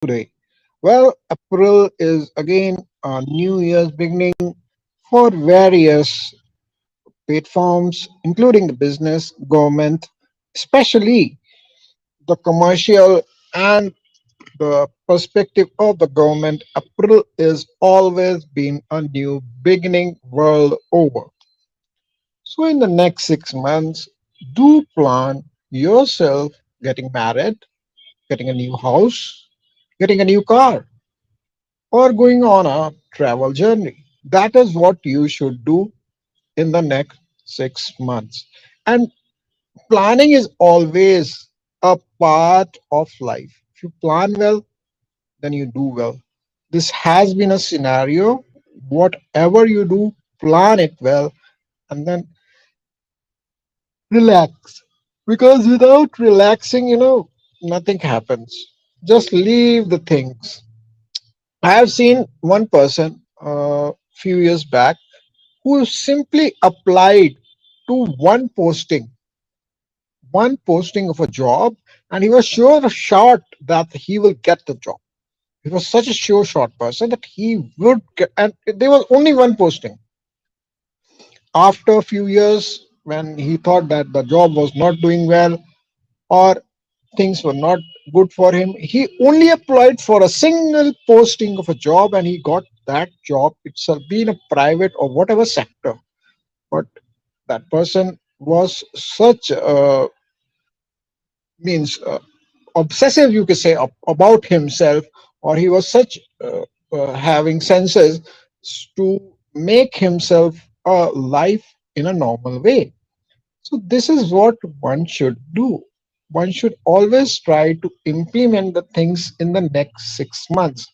today? Well, April is again a new year's beginning for various platforms, including the business, government, especially the commercial and the perspective of the government. April is always been a new beginning world over. So, in the next 6 months, do plan yourself getting married, getting a new house, getting a new car, or going on a travel journey. That is what you should do in the next 6 months. And planning is always a part of life. If you plan well, then you do well. This has been a scenario. Whatever you do, plan it well and then relax. Because without relaxing, nothing happens. Just leave the things. I have seen one person a few years back who simply applied to one posting of a job, and he was sure shot that he will get the job. He was such a sure shot person that he would get, and there was only one posting. After a few years, when he thought that the job was not doing well or things were not good for him, he only applied for a single posting of a job and he got that job itself, be in a private or whatever sector. But that person was such means obsessive, you could say, about himself, or he was such having senses to make himself a life in a normal way. So this is what one should do. One should always try to implement the things in the next 6 months.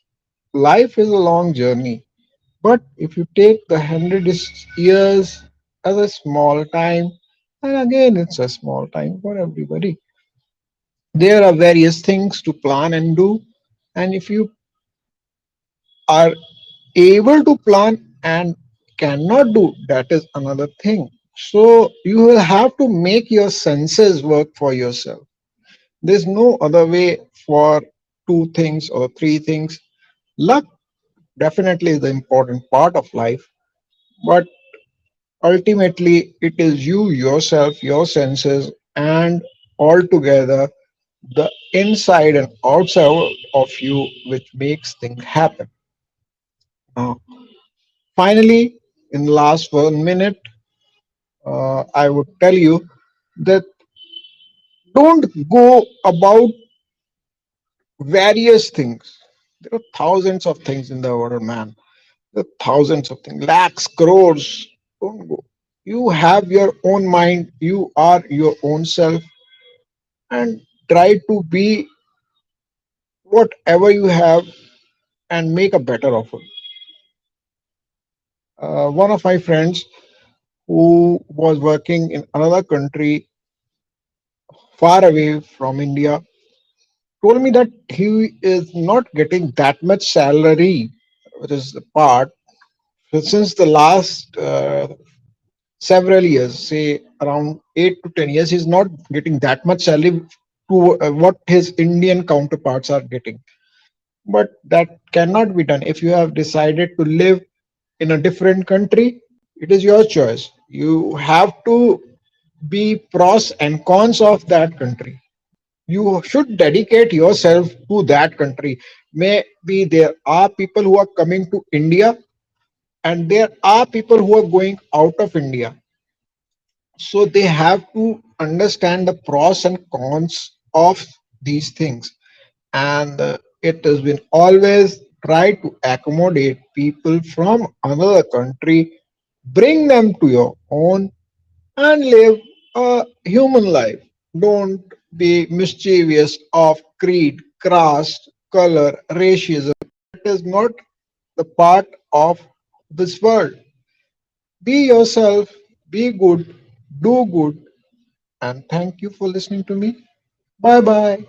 Life is a long journey, but if you take the 100 years as a small time, and again it's a small time for everybody. There are various things to plan and do, and if you are able to plan and cannot do, that is another thing. So you will have to make your senses work for yourself. There's no other way for two things or three things. Luck definitely is the important part of life, but ultimately it is you yourself, your senses, and altogether the inside and outside of you which makes things happen. Now, finally, in the last 1 minute, I would tell you that don't go about various things. There are thousands of things in the world, man. There are thousands of things, lakhs, crores. Don't go. You have your own mind. You are your own self, and try to be whatever you have and make a better of it. One of my friends who was working in another country far away from India told me that he is not getting that much salary, which is the part. So since the last several years, say around 8 to 10 years, he's not getting that much salary to what his Indian counterparts are getting. But that cannot be done. If you have decided to live in a different country, it is your choice. You have to be pros and cons of that country. You should dedicate yourself to that country. Maybe there are people who are coming to India and there are people who are going out of India. So they have to understand the pros and cons of these things. And it has been always try to accommodate people from another country, bring them to your own and live a human life. Don't be mischievous of creed, caste, color, racism. It is not the part of this world. Be yourself, be good, do good, and thank you for listening to me. Bye bye.